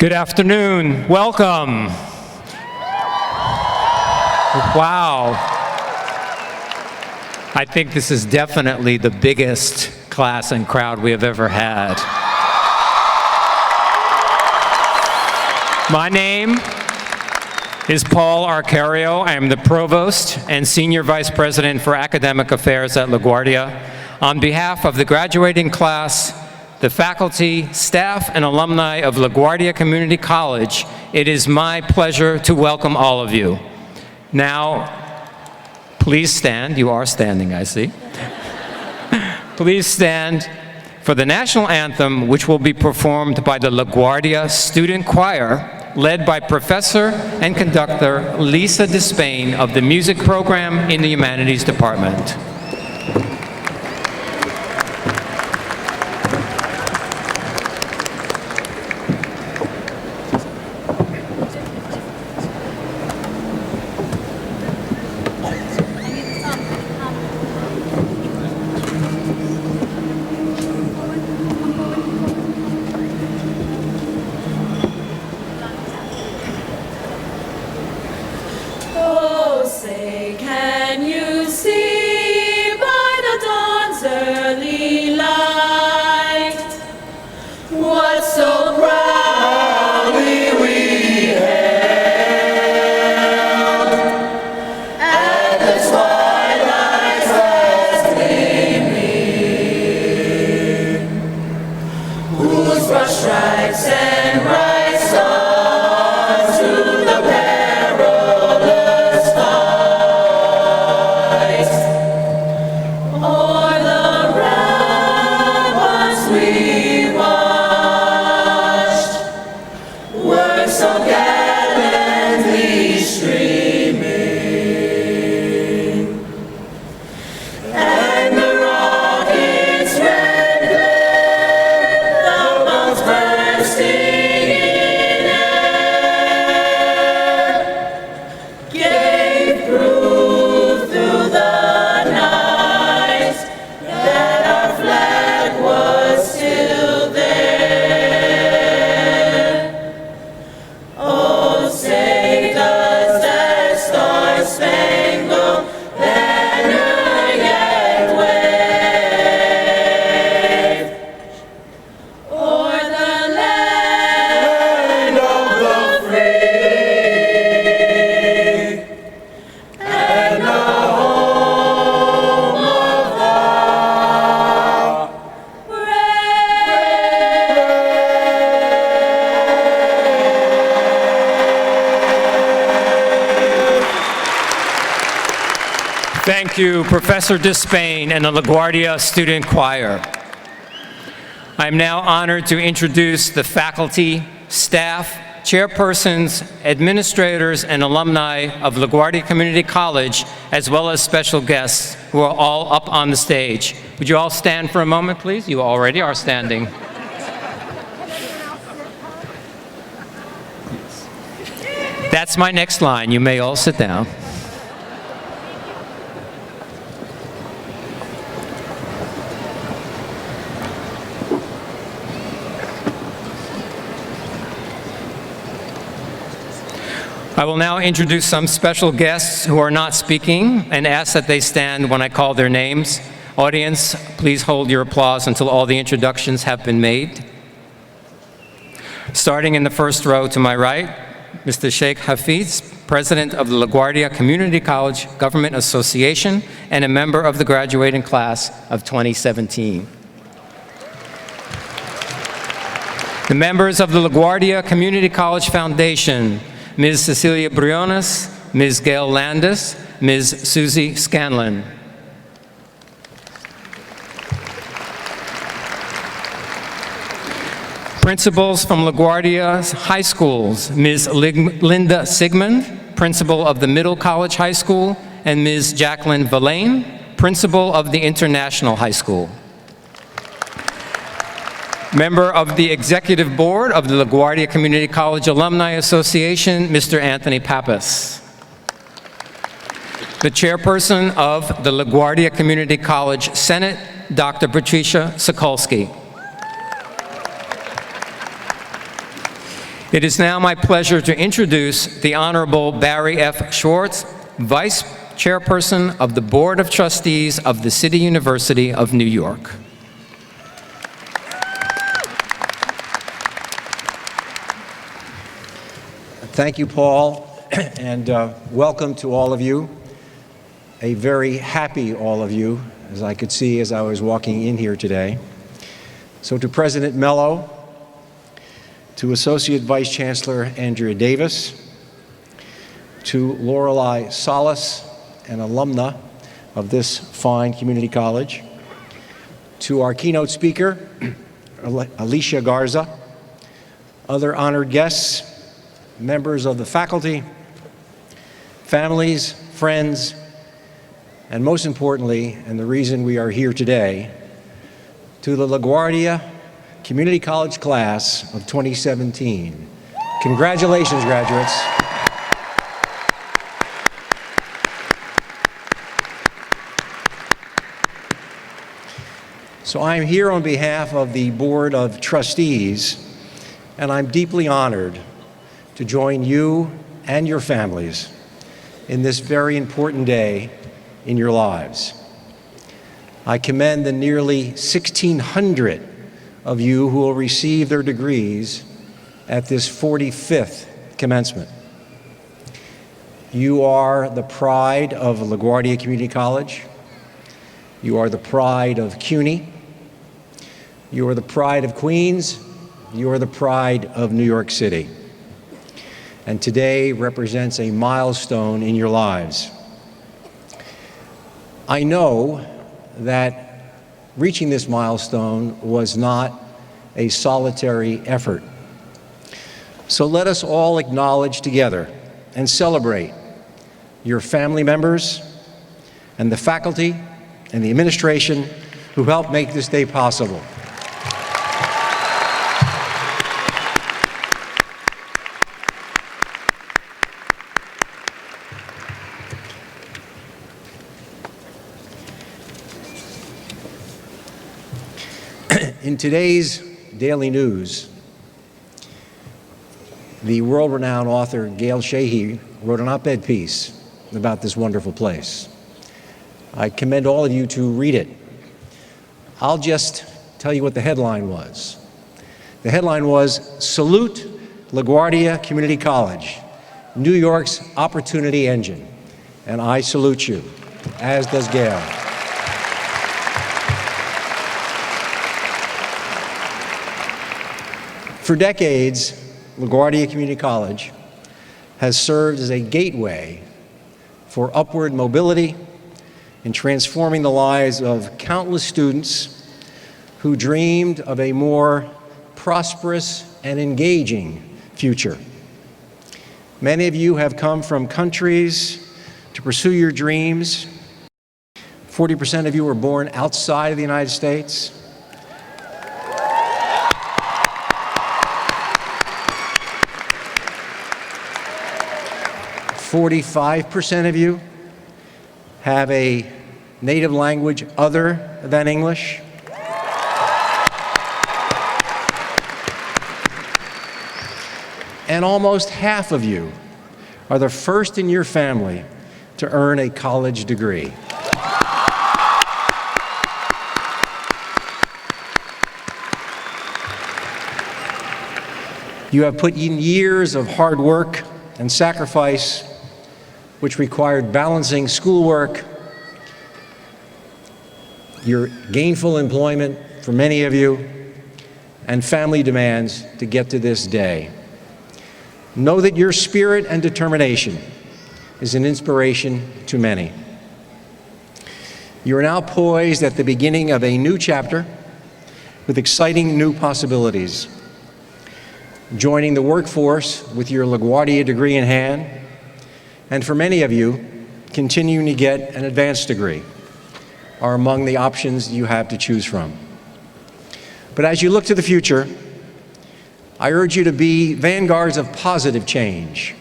Good afternoon. Welcome. Wow. I think this is definitely the biggest class and crowd we have ever had. My name is Paul Arcario. I am the Provost and Senior Vice President for Academic Affairs at LaGuardia. On behalf of the graduating class, the faculty, staff, and alumni of LaGuardia Community College, it is my pleasure to welcome all of you. Now, please stand. You are standing, I see. Please stand for the national anthem, which will be performed by the LaGuardia Student Choir, led by Professor and Conductor Lisa Despain of the Music Program in the Humanities Department. Thank you, Professor Despain and the LaGuardia Student Choir. I am now honored to introduce the faculty, staff, chairpersons, administrators, and alumni of LaGuardia Community College, as well as special guests who are all up on the stage. Would you all stand for a moment, please? You already are standing. That's my next line. You may all sit down. I will now introduce some special guests who are not speaking and ask that they stand when I call their names. Audience, please hold your applause until all the introductions have been made. Starting in the first row to my right, Mr. Sheikh Hafiz, President of the LaGuardia Community College Government Association and a member of the graduating class of 2017. The members of the LaGuardia Community College Foundation, Ms. Cecilia Briones, Ms. Gail Landis, Ms. Susie Scanlon. Principals from LaGuardia's high schools, Ms. Linda Sigmund, Principal of the Middle College High School, and Ms. Jacqueline Verlaine, Principal of the International High School. Member of the Executive Board of the LaGuardia Community College Alumni Association, Mr. Anthony Pappas. The Chairperson of the LaGuardia Community College Senate, Dr. Patricia Sokolsky. It is now my pleasure to introduce the Honorable Barry F. Schwartz, Vice Chairperson of the Board of Trustees of the City University of New York. Thank you, Paul, and welcome to all of you. A very happy all of you, as I could see as I was walking in here today. So to President Mello, to Associate Vice Chancellor Andrea Davis, to Lorelei Salas, an alumna of this fine community college, to our keynote speaker, Alicia Garza, other honored guests, members of the faculty, families, friends, and most importantly, and the reason we are here today, to the LaGuardia Community College class of 2017. Congratulations, graduates. So I'm here on behalf of the Board of Trustees, and I'm deeply honored to join you and your families in this very important day in your lives. I commend the nearly 1,600 of you who will receive their degrees at this 45th commencement. You are the pride of LaGuardia Community College. You are the pride of CUNY. You are the pride of Queens. You are the pride of New York City. And today represents a milestone in your lives. I know that reaching this milestone was not a solitary effort. So let us all acknowledge together and celebrate your family members and the faculty and the administration who helped make this day possible. In today's daily news, the world-renowned author Gail Sheehy wrote an op-ed piece about this wonderful place. I commend all of you to read it. I'll just tell you what the headline was. The headline was, "Salute LaGuardia Community College, New York's Opportunity Engine." And I salute you, as does Gail. For decades, LaGuardia Community College has served as a gateway for upward mobility in transforming the lives of countless students who dreamed of a more prosperous and engaging future. Many of you have come from countries to pursue your dreams. 40% of you were born outside of the United States. 45% of you have a native language other than English. And almost half of you are the first in your family to earn a college degree. You have put in years of hard work and sacrifice, which required balancing schoolwork, your gainful employment for many of you, and family demands to get to this day. Know that your spirit and determination is an inspiration to many. You are now poised at the beginning of a new chapter with exciting new possibilities. Joining the workforce with your LaGuardia degree in hand, and for many of you, continuing to get an advanced degree are among the options you have to choose from. But as you look to the future, I urge you to be vanguards of positive change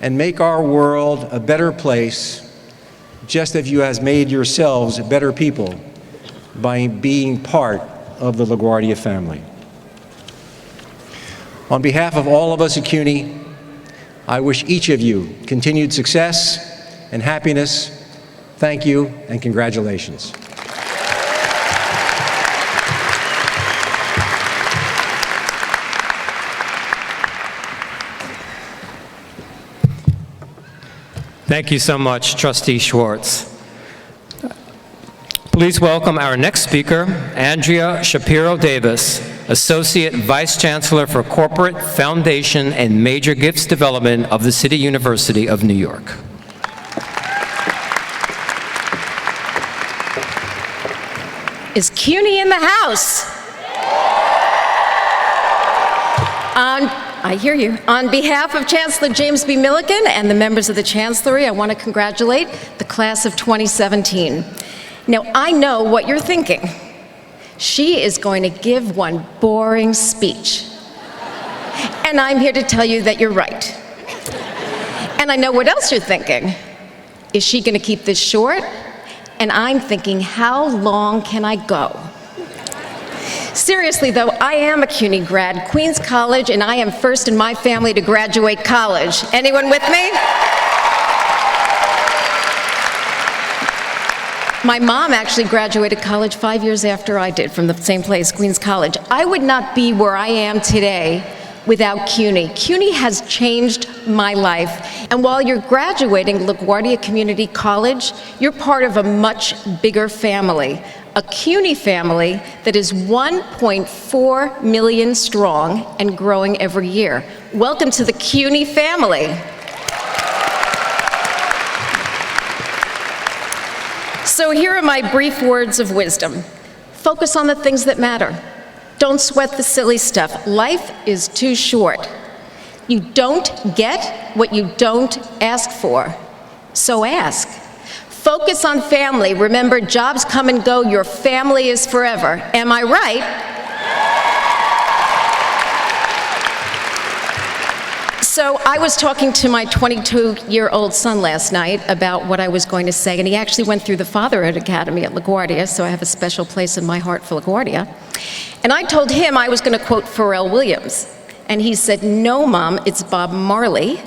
and make our world a better place, just as you have made yourselves better people by being part of the LaGuardia family. On behalf of all of us at CUNY, I wish each of you continued success and happiness. Thank you and congratulations. Thank you so much, Trustee Schwartz. Please welcome our next speaker, Andrea Shapiro Davis, Associate Vice Chancellor for Corporate, Foundation, and Major Gifts Development of the City University of New York. Is CUNY in the house? I hear you. On behalf of Chancellor James B. Milliken and the members of the Chancellery, I want to congratulate the class of 2017. Now, I know what you're thinking. She is going to give one boring speech. And I'm here to tell you that you're right. And I know what else you're thinking. Is she going to keep this short? And I'm thinking, how long can I go? Seriously, though, I am a CUNY grad, Queens College, and I am first in my family to graduate college. Anyone with me? My mom actually graduated college 5 years after I did from the same place, Queens College. I would not be where I am today without CUNY. CUNY has changed my life. And while you're graduating LaGuardia Community College, you're part of a much bigger family, a CUNY family that is 1.4 million strong and growing every year. Welcome to the CUNY family. So here are my brief words of wisdom. Focus on the things that matter. Don't sweat the silly stuff. Life is too short. You don't get what you don't ask for, so ask. Focus on family. Remember, jobs come and go. Your family is forever. Am I right? So I was talking to my 22-year-old son last night about what I was going to say, and he actually went through the Fatherhood Academy at LaGuardia, so I have a special place in my heart for LaGuardia. And I told him I was going to quote Pharrell Williams. And he said, "No, Mom, it's Bob Marley."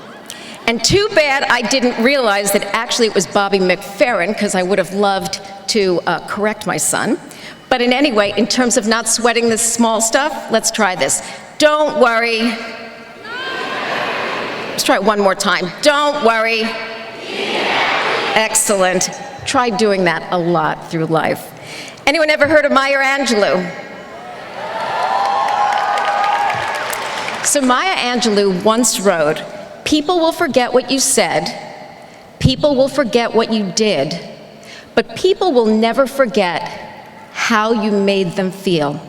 And too bad I didn't realize that actually it was Bobby McFerrin, because I would have loved to correct my son. But in any way, in terms of not sweating this small stuff, let's try this. Don't worry. Let's try it one more time. Don't worry. Excellent. Try doing that a lot through life. Anyone ever heard of Maya Angelou? So Maya Angelou once wrote, "People will forget what you said, people will forget what you did, but people will never forget how you made them feel."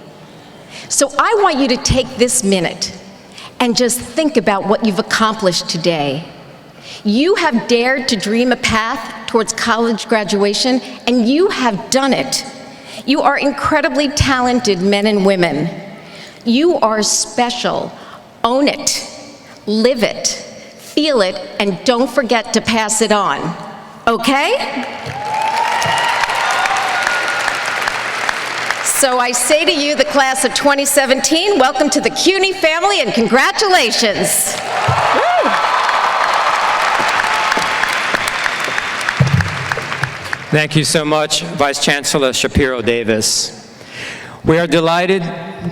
So I want you to take this minute and just think about what you've accomplished today. You have dared to dream a path towards college graduation, and you have done it. You are incredibly talented men and women. You are special. Own it, live it, feel it, and don't forget to pass it on, okay? So I say to you, the class of 2017, welcome to the CUNY family and congratulations. Woo. Thank you so much, Vice Chancellor Shapiro Davis. We are delighted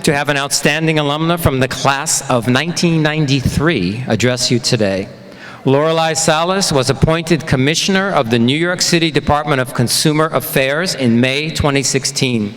to have an outstanding alumna from the class of 1993 address you today. Lorelei Salas was appointed Commissioner of the New York City Department of Consumer Affairs in May 2016.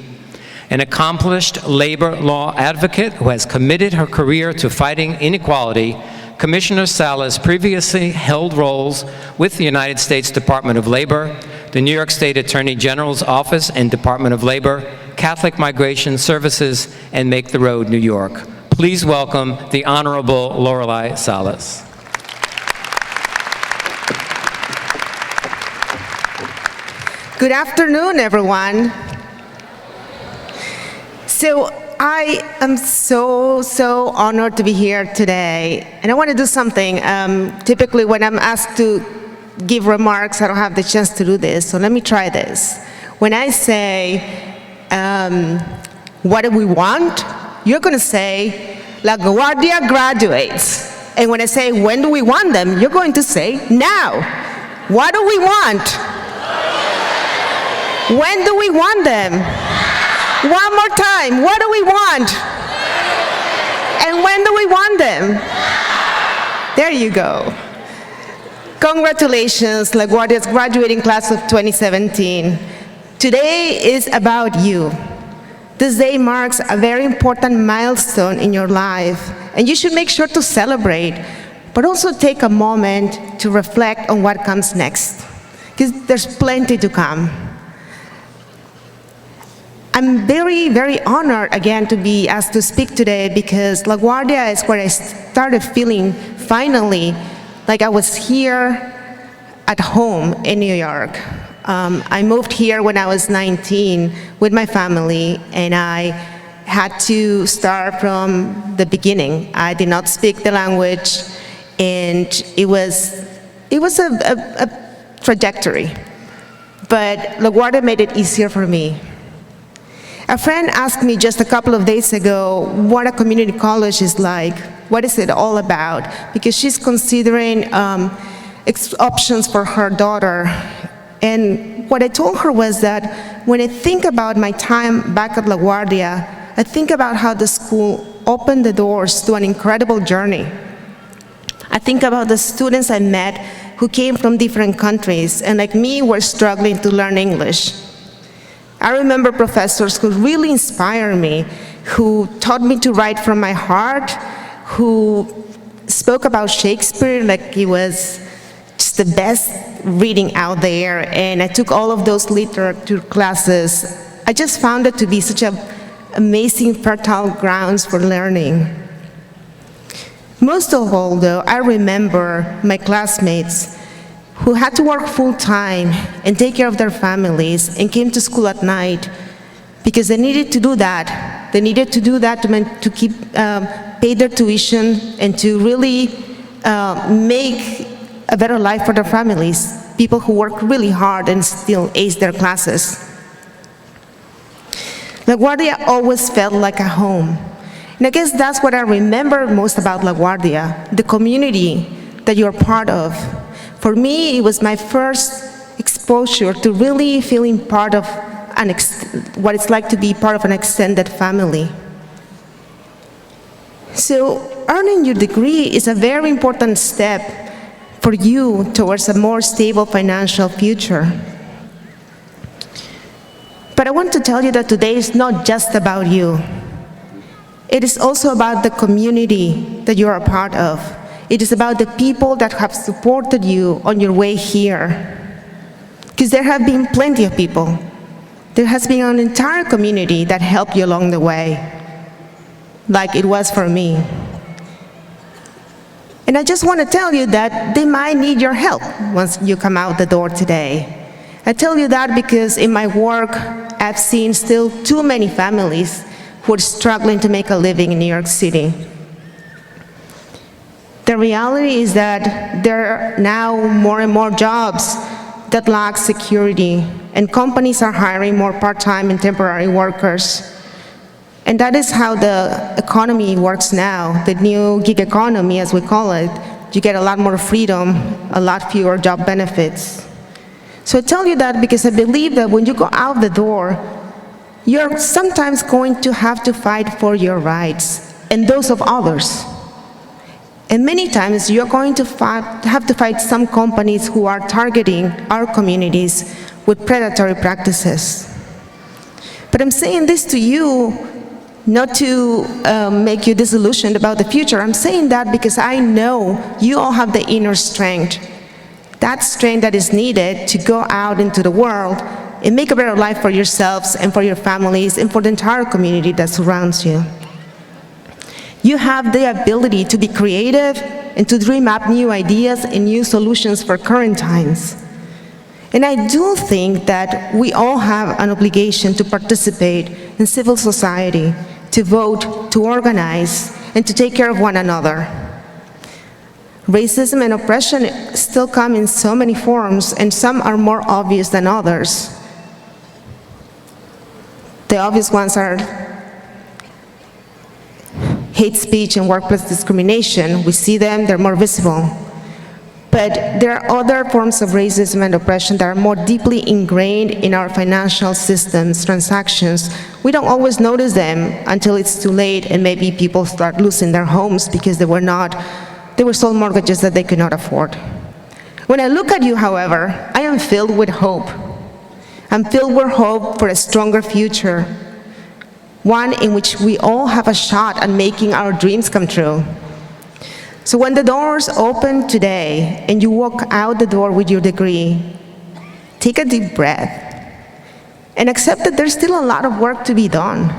An accomplished labor law advocate who has committed her career to fighting inequality, Commissioner Salas previously held roles with the United States Department of Labor, the New York State Attorney General's Office and Department of Labor, Catholic Migration Services, and Make the Road New York. Please welcome the Honorable Lorelei Salas. Good afternoon, everyone. So I am so honored to be here today, and I want to do something. Typically, when I'm asked to give remarks, I don't have the chance to do this, so let me try this. When I say, what do we want? You're going to say, LaGuardia graduates. And when I say, when do we want them? You're going to say, now. What do we want? When do we want them? One more time, what do we want? And when do we want them? There you go. Congratulations, LaGuardia's graduating class of 2017. Today is about you. This day marks a very important milestone in your life, and you should make sure to celebrate, but also take a moment to reflect on what comes next, because there's plenty to come. I'm very, very honored again to be asked to speak today, because LaGuardia is where I started feeling finally like I was here at home in New York. I moved here when I was 19 with my family, and I had to start from the beginning. I did not speak the language, and it was a trajectory. But LaGuardia made it easier for me. A friend asked me just a couple of days ago what a community college is like, what is it all about, because she's considering options for her daughter. And what I told her was that when I think about my time back at LaGuardia, I think about how the school opened the doors to an incredible journey. I think about the students I met who came from different countries and, like me, were struggling to learn English. I remember professors who really inspired me, who taught me to write from my heart, who spoke about Shakespeare like he was just the best reading out there, and I took all of those literature classes. I just found it to be such an amazing, fertile grounds for learning. Most of all, though, I remember my classmates who had to work full-time and take care of their families and came to school at night because they needed to do that. They needed to do that to keep pay their tuition and to really make a better life for their families, people who work really hard and still ace their classes. LaGuardia always felt like a home. And I guess that's what I remember most about LaGuardia, the community that you're part of. For me, it was my first exposure to really feeling part of what it's like to be part of an extended family. So earning your degree is a very important step for you towards a more stable financial future. But I want to tell you that today is not just about you. It is also about the community that you are a part of. It is about the people that have supported you on your way here. Because there have been plenty of people. There has been an entire community that helped you along the way, like it was for me. And I just want to tell you that they might need your help once you come out the door today. I tell you that because in my work, I've seen still too many families who are struggling to make a living in New York City. The reality is that there are now more and more jobs that lack security, and companies are hiring more part-time and temporary workers. And that is how the economy works now, the new gig economy, as we call it. You get a lot more freedom, a lot fewer job benefits. So I tell you that because I believe that when you go out the door, you're sometimes going to have to fight for your rights and those of others. And many times you're going to have to fight some companies who are targeting our communities with predatory practices. But I'm saying this to you not to make you disillusioned about the future. I'm saying that because I know you all have the inner strength, that strength that is needed to go out into the world and make a better life for yourselves and for your families and for the entire community that surrounds you. You have the ability to be creative and to dream up new ideas and new solutions for current times. And I do think that we all have an obligation to participate in civil society, to vote, to organize, and to take care of one another. Racism and oppression still come in so many forms, and some are more obvious than others. The obvious ones are hate speech and workplace discrimination. We see them, they're more visible. But there are other forms of racism and oppression that are more deeply ingrained in our financial systems, transactions. We don't always notice them until it's too late and maybe people start losing their homes because they were sold mortgages that they could not afford. When I look at you, however, I am filled with hope. I'm filled with hope for a stronger future, one in which we all have a shot at making our dreams come true. So when the doors open today and you walk out the door with your degree, take a deep breath and accept that there's still a lot of work to be done,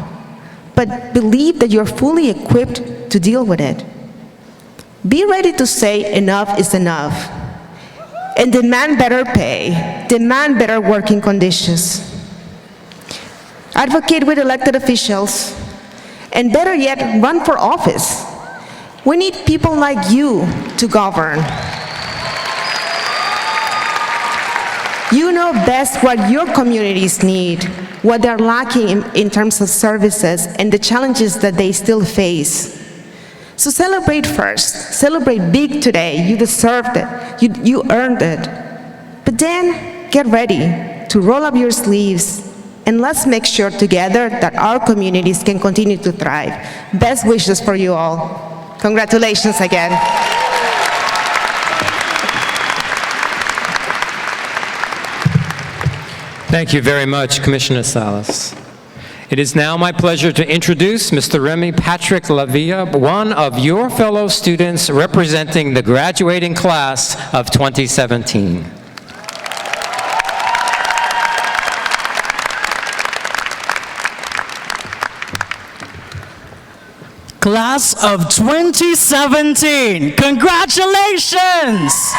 but believe that you're fully equipped to deal with it. Be ready to say enough is enough and demand better pay, demand better working conditions. Advocate with elected officials, and better yet, run for office. We need people like you to govern. You know best what your communities need, what they're lacking in terms of services, and the challenges that they still face. So celebrate first. Celebrate big today. You deserved it. You earned it. But then get ready to roll up your sleeves, and let's make sure together that our communities can continue to thrive. Best wishes for you all. Congratulations again. Thank you very much, Commissioner Salas. It is now my pleasure to introduce Mr. Remy Patrick Lavia, one of your fellow students representing the graduating class of 2017. Class of 2017, congratulations!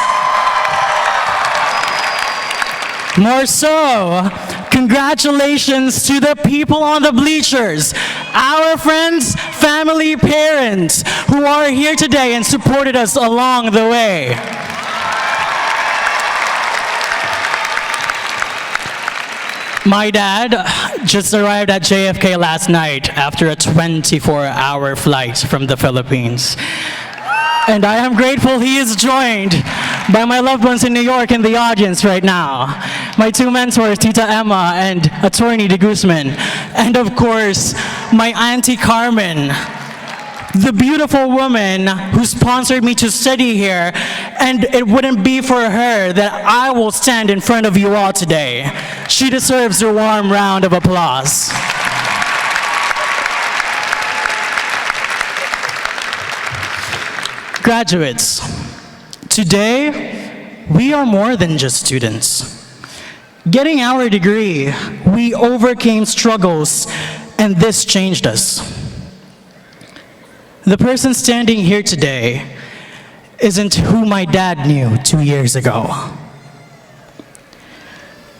More so, congratulations to the people on the bleachers, our friends, family, parents who are here today and supported us along the way. My dad just arrived at JFK last night after a 24-hour flight from the Philippines. And I am grateful he is joined by my loved ones in New York in the audience right now. My two mentors, Tita Emma and Attorney De Guzman. And of course, my Auntie Carmen, the beautiful woman who sponsored me to study here, and it wouldn't be for her that I will stand in front of you all today. She deserves a warm round of applause. Graduates, today we are more than just students. Getting our degree, we overcame struggles, and this changed us. The person standing here today isn't who my dad knew 2 years ago.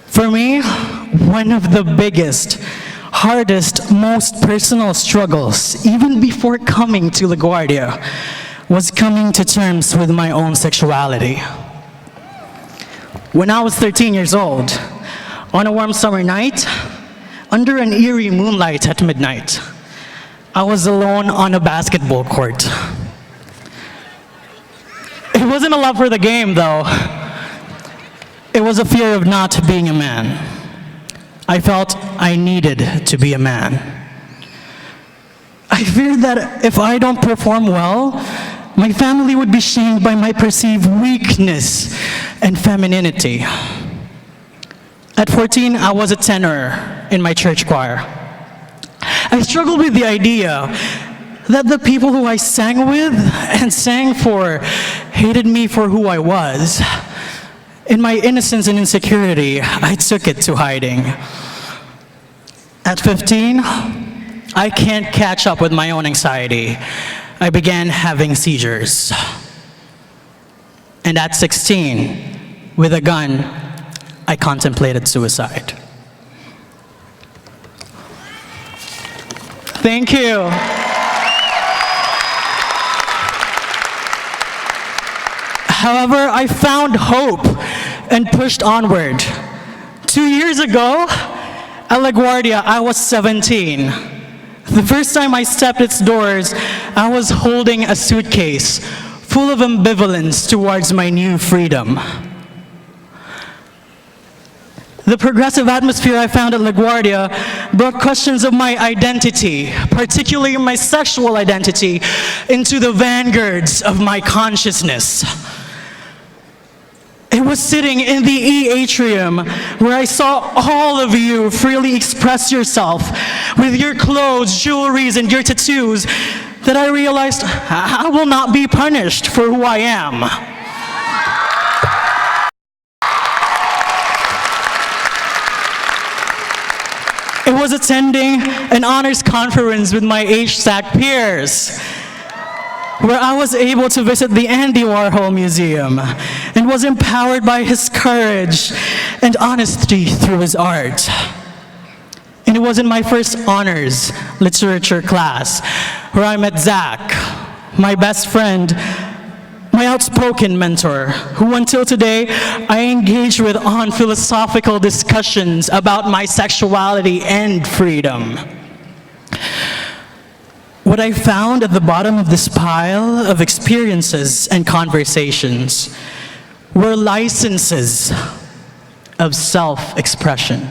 For me, one of the biggest, hardest, most personal struggles, even before coming to LaGuardia, was coming to terms with my own sexuality. When I was 13 years old, on a warm summer night, under an eerie moonlight at midnight, I was alone on a basketball court. It wasn't a love for the game, though. It was a fear of not being a man. I felt I needed to be a man. I feared that if I don't perform well, my family would be shamed by my perceived weakness and femininity. At 14, I was a tenor in my church choir. I struggled with the idea that the people who I sang with and sang for hated me for who I was. In my innocence and insecurity, I took it to hiding. At 15, I can't catch up with my own anxiety. I began having seizures. And at 16, with a gun, I contemplated suicide. Thank you. However, I found hope and pushed onward. 2 years ago, at LaGuardia, I was 17. The first time I stepped its doors, I was holding a suitcase full of ambivalence towards my new freedom. The progressive atmosphere I found at LaGuardia brought questions of my identity, particularly my sexual identity, into the vanguards of my consciousness. It was sitting in the E atrium where I saw all of you freely express yourself with your clothes, jewelries, and your tattoos that I realized I will not be punished for who I am. It was attending an honors conference with my HSAC peers, where I was able to visit the Andy Warhol Museum and was empowered by his courage and honesty through his art. And it was in my first honors literature class where I met Zach, my best friend, my outspoken mentor, who until today I engage with on philosophical discussions about my sexuality and freedom. What I found at the bottom of this pile of experiences and conversations were licenses of self-expression.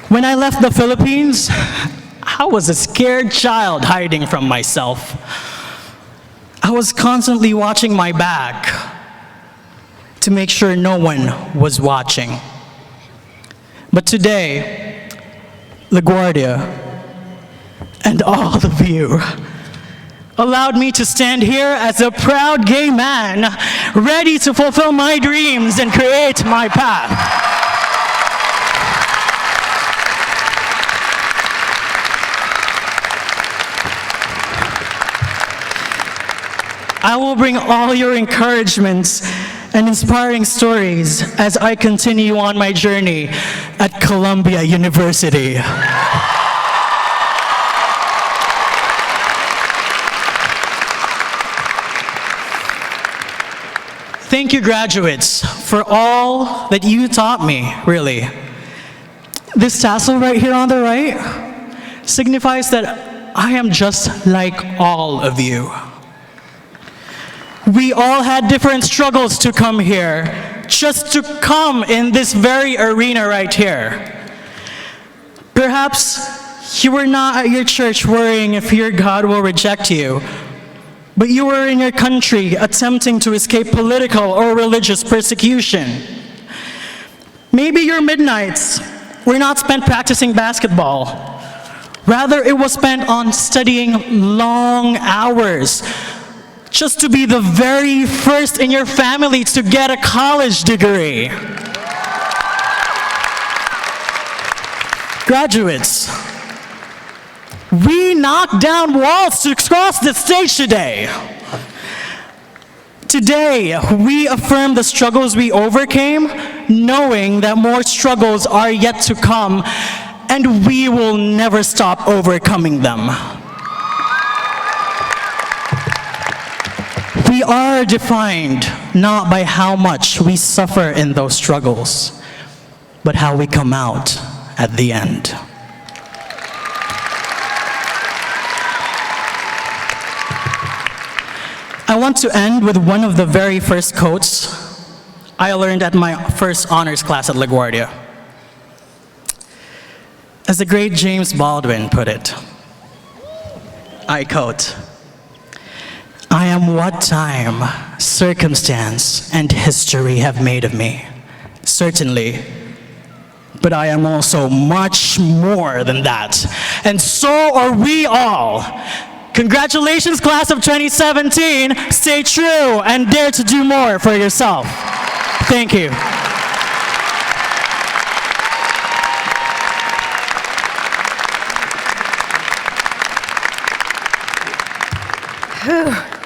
When I left the Philippines, I was a scared child hiding from myself. I was constantly watching my back to make sure no one was watching. But today, LaGuardia and all of you allowed me to stand here as a proud gay man, ready to fulfill my dreams and create my path. I will bring all your encouragements and inspiring stories as I continue on my journey at Columbia University. Thank you, graduates, for all that you taught me, really. This tassel right here on the right signifies that I am just like all of you. We all had different struggles to come here, just to come in this very arena right here. Perhaps you were not at your church worrying if your God will reject you, but you were in your country attempting to escape political or religious persecution. Maybe your midnights were not spent practicing basketball. Rather, it was spent on studying long hours just to be the very first in your family to get a college degree. Graduates, we knocked down walls to cross the stage today. Today, we affirm the struggles we overcame, knowing that more struggles are yet to come, and we will never stop overcoming them. We are defined not by how much we suffer in those struggles, but how we come out at the end. I want to end with one of the very first quotes I learned at my first honors class at LaGuardia. As the great James Baldwin put it, I quote, "I am what time, circumstance, and history have made of me. Certainly, but I am also much more than that. And so are we all. Congratulations, class of 2017. Stay true and dare to do more for yourself." Thank you.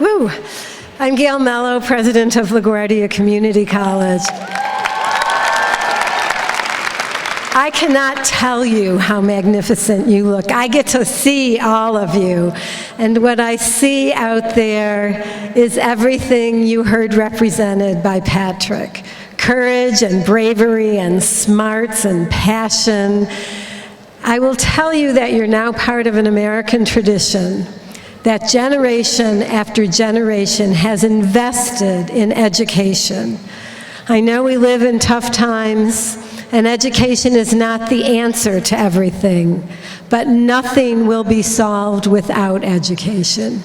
Woo. I'm Gail Mello, president of LaGuardia Community College. I cannot tell you how magnificent you look. I get to see all of you, and what I see out there is everything you heard represented by Patrick. Courage and bravery and smarts and passion I will tell you that you're now part of an American tradition that generation after generation has invested in education. I know we live in tough times, and education is not the answer to everything, but nothing will be solved without education.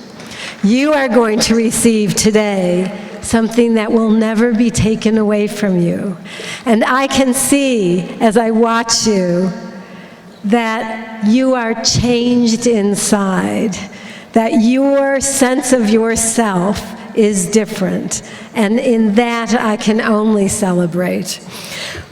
You are going to receive today something that will never be taken away from you. And I can see, as I watch you, that you are changed inside, that your sense of yourself is different. And in that, I can only celebrate.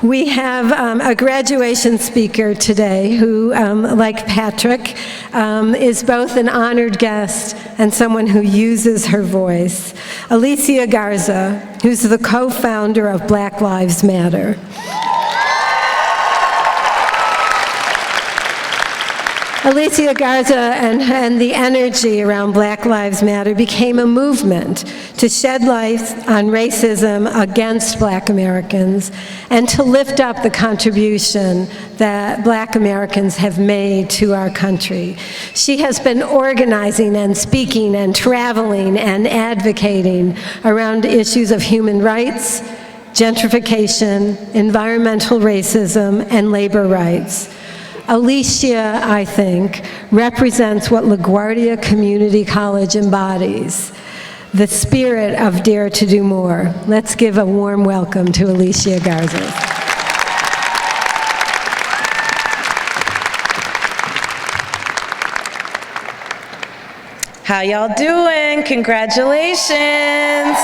We have a graduation speaker today who, like Patrick, is both an honored guest and someone who uses her voice. Alicia Garza, who's the co-founder of Black Lives Matter. Alicia Garza and the energy around Black Lives Matter became a movement to shed light on racism against Black Americans and to lift up the contribution that Black Americans have made to our country. She has been organizing and speaking and traveling and advocating around issues of human rights, gentrification, environmental racism, and labor rights. Alicia, I think, represents what LaGuardia Community College embodies, the spirit of Dare to Do More. Let's give a warm welcome to Alicia Garza. How y'all doing? Congratulations.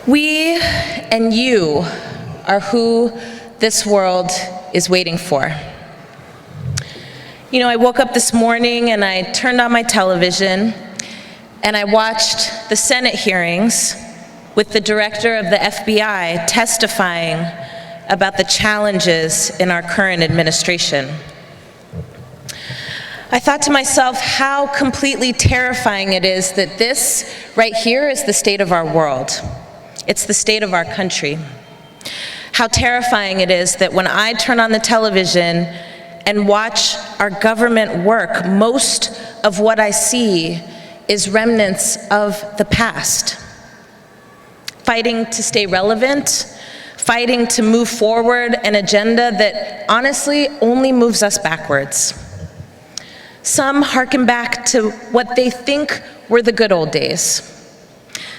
We and you are who this world is waiting for. You know, I woke up this morning and I turned on my television and I watched the Senate hearings with the director of the FBI testifying about the challenges in our current administration. I thought to myself how completely terrifying it is that this right here is the state of our world. It's the state of our country. How terrifying it is that when I turn on the television and watch our government work, most of what I see is remnants of the past. Fighting to stay relevant, fighting to move forward an agenda that honestly only moves us backwards. Some harken back to what they think were the good old days.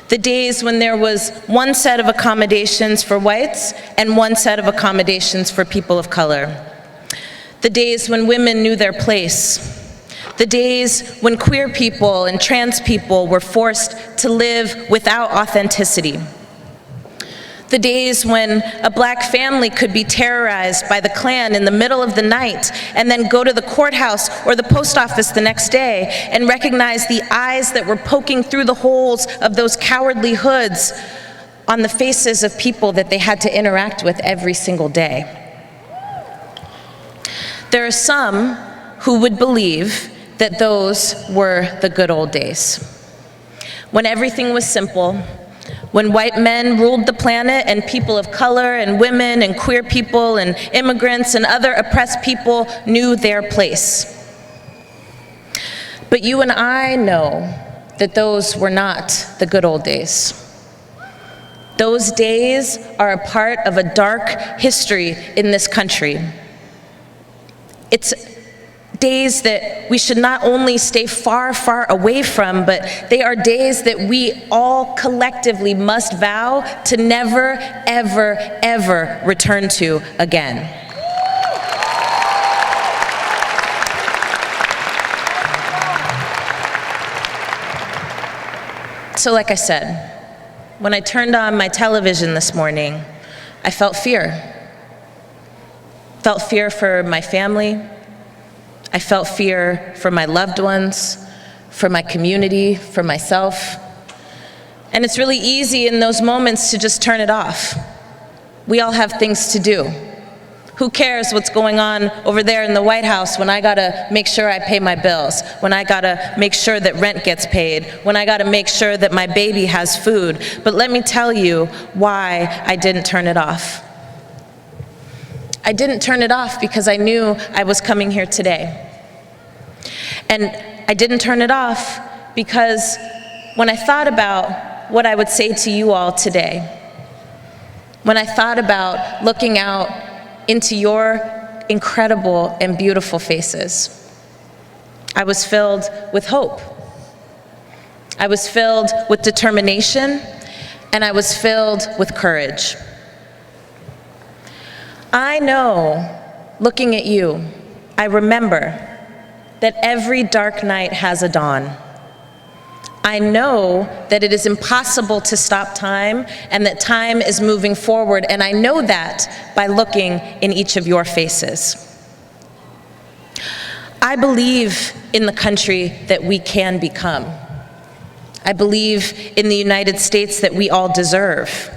The days when there was one set of accommodations for whites and one set of accommodations for people of color. The days when women knew their place. The days when queer people and trans people were forced to live without authenticity. The days when a Black family could be terrorized by the Klan in the middle of the night and then go to the courthouse or the post office the next day and recognize the eyes that were poking through the holes of those cowardly hoods on the faces of people that they had to interact with every single day. There are some who would believe that those were the good old days, when everything was simple, when white men ruled the planet and people of color and women and queer people and immigrants and other oppressed people knew their place. But you and I know that those were not the good old days. Those days are a part of a dark history in this country. It's days that we should not only stay far, far away from, but they are days that we all collectively must vow to never, ever, ever return to again. So like I said, when I turned on my television this morning, I felt fear. Felt fear for my family. I felt fear for my loved ones, for my community, for myself. And it's really easy in those moments to just turn it off. We all have things to do. Who cares what's going on over there in the White House when I gotta make sure I pay my bills, when I gotta make sure that rent gets paid, when I gotta make sure that my baby has food. But let me tell you why I didn't turn it off. I didn't turn it off because I knew I was coming here today. And I didn't turn it off because when I thought about what I would say to you all today, when I thought about looking out into your incredible and beautiful faces, I was filled with hope. I was filled with determination, and I was filled with courage. I know, looking at you, I remember that every dark night has a dawn. I know that it is impossible to stop time and that time is moving forward, and I know that by looking in each of your faces. I believe in the country that we can become. I believe in the United States that we all deserve.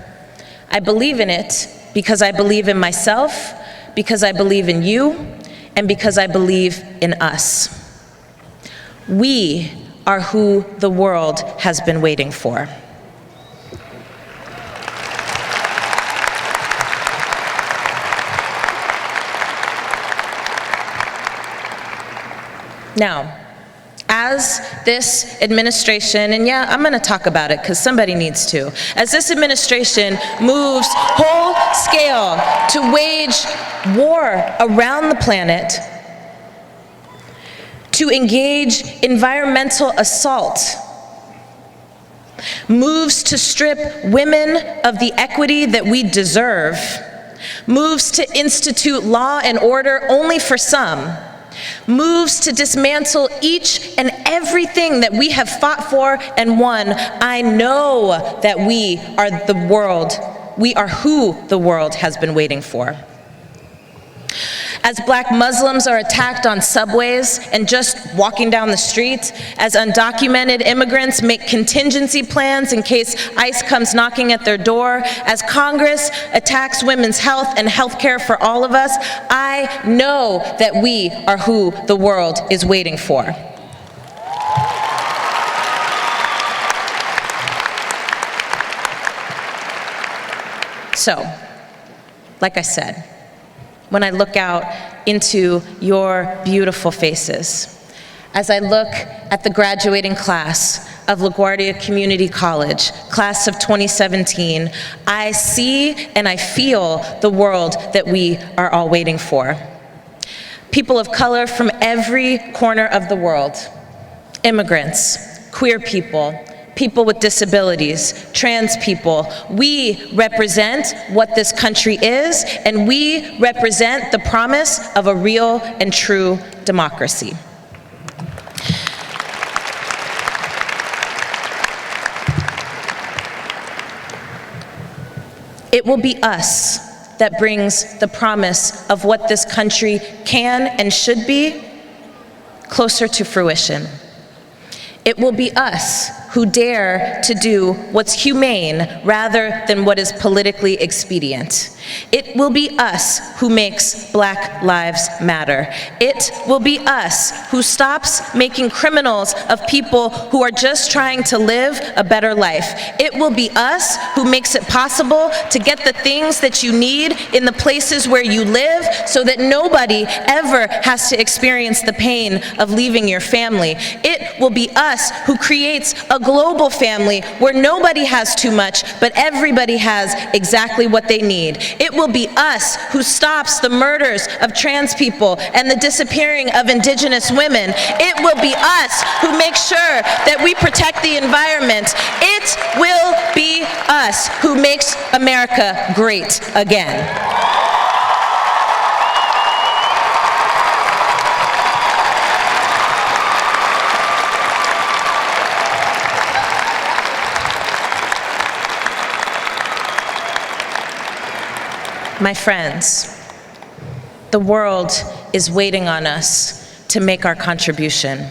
I believe in it because I believe in myself, because I believe in you, and because I believe in us. We are who the world has been waiting for. Now, as this administration, and yeah, I'm gonna talk about it because somebody needs to, as this administration moves whole scale to wage war around the planet, to engage environmental assault, moves to strip women of the equity that we deserve, moves to institute law and order only for some, moves to dismantle each and everything that we have fought for and won, I know that we are who the world has been waiting for. As Black Muslims are attacked on subways and just walking down the street, as undocumented immigrants make contingency plans in case ICE comes knocking at their door, as Congress attacks women's health and health care for all of us, I know that we are who the world is waiting for. So, like I said, when I look out into your beautiful faces, as I look at the graduating class of LaGuardia Community College, class of 2017, I see and I feel the world that we are all waiting for. People of color from every corner of the world, immigrants, queer people, people with disabilities, trans people. We represent what this country is, and we represent the promise of a real and true democracy. It will be us that brings the promise of what this country can and should be closer to fruition. It will be us who dare to do what's humane rather than what is politically expedient. It will be us who makes Black Lives Matter. It will be us who stops making criminals of people who are just trying to live a better life. It will be us who makes it possible to get the things that you need in the places where you live so that nobody ever has to experience the pain of leaving your family. It will be us who creates a global family where nobody has too much, but everybody has exactly what they need. It will be us who stops the murders of trans people and the disappearing of indigenous women. It will be us who makes sure that we protect the environment. It will be us who makes America great again. My friends, the world is waiting on us to make our contribution.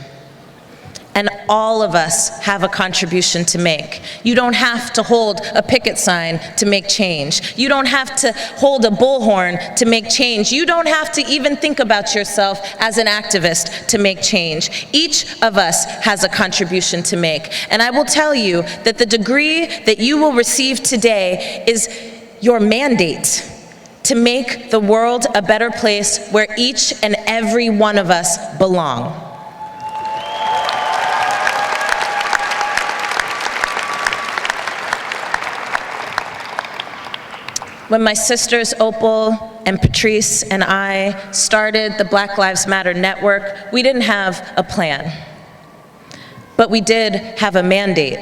And all of us have a contribution to make. You don't have to hold a picket sign to make change. You don't have to hold a bullhorn to make change. You don't have to even think about yourself as an activist to make change. Each of us has a contribution to make. And I will tell you that the degree that you will receive today is your mandate to make the world a better place where each and every one of us belong. When my sisters Opal and Patrice and I started the Black Lives Matter Network, we didn't have a plan, but we did have a mandate.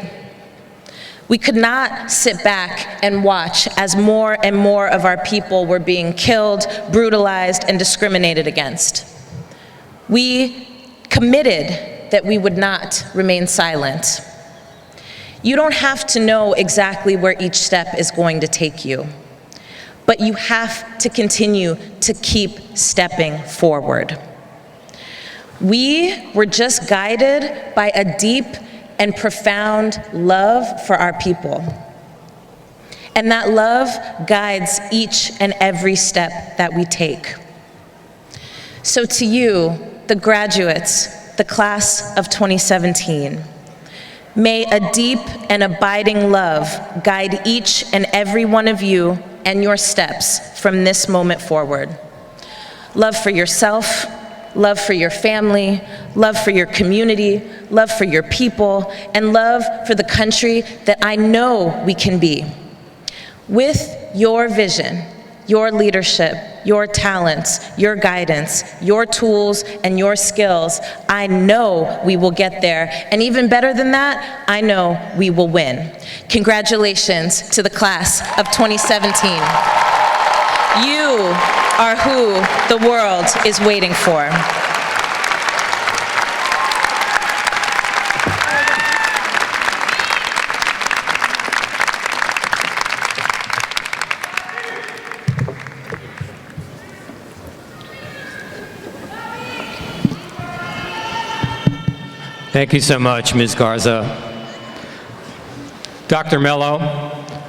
We could not sit back and watch as more and more of our people were being killed, brutalized, and discriminated against. We committed that we would not remain silent. You don't have to know exactly where each step is going to take you, but you have to continue to keep stepping forward. We were just guided by a deep and profound love for our people. And that love guides each and every step that we take. So to you, the graduates, the class of 2017, may a deep and abiding love guide each and every one of you and your steps from this moment forward. Love for yourself, love for your family, love for your community, love for your people, and love for the country that I know we can be. With your vision, your leadership, your talents, your guidance, your tools, and your skills, I know we will get there. And even better than that, I know we will win. Congratulations to the class of 2017. You are who the world is waiting for. Thank you so much, Ms. Garza. Dr. Mello,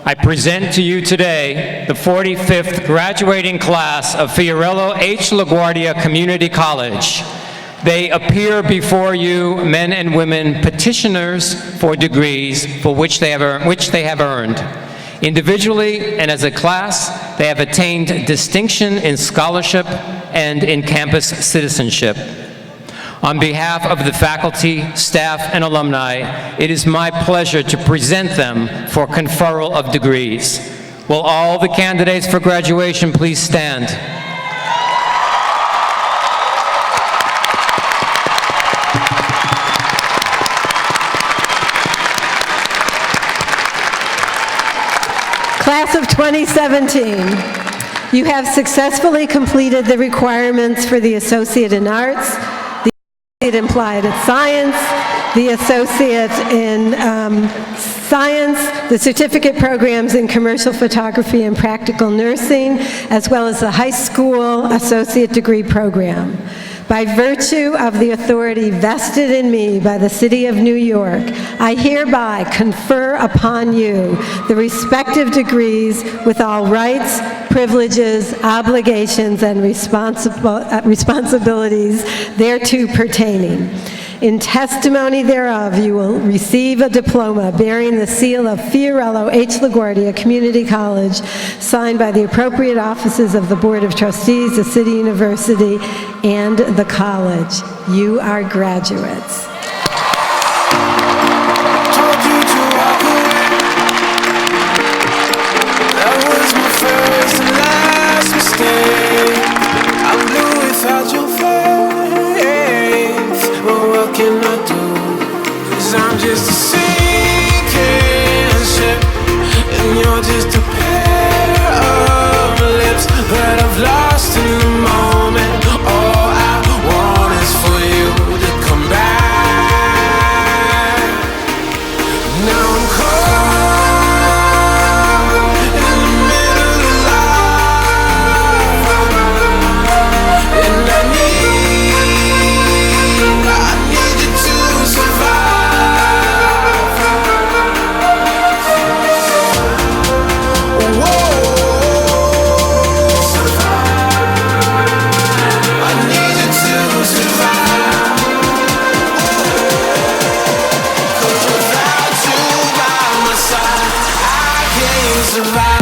I present to you today the 45th graduating class of Fiorello H. LaGuardia Community College. They appear before you, men and women, petitioners for degrees for which they have earned. Individually and as a class, they have attained distinction in scholarship and in campus citizenship. On behalf of the faculty, staff, and alumni, it is my pleasure to present them for conferral of degrees. Will all the candidates for graduation please stand? Class of 2017, you have successfully completed the requirements for the Associate in Arts, the Associate in Applied Science, the Associate in Science, the certificate programs in Commercial Photography and Practical Nursing, as well as the High School Associate Degree Program. By virtue of the authority vested in me by the City of New York, I hereby confer upon you the respective degrees with all rights, privileges, obligations, and responsibilities thereto pertaining. In testimony thereof, you will receive a diploma bearing the seal of Fiorello H. LaGuardia Community College, signed by the appropriate offices of the Board of Trustees, the City University, and the college. You are graduates. That was my first and last mistake. I blew without your faith. But what can I do? 'Cause I'm just a sinking ship, and you're just a pair of lips that I've lost in the moment. All I want is for you to come back. gaze around.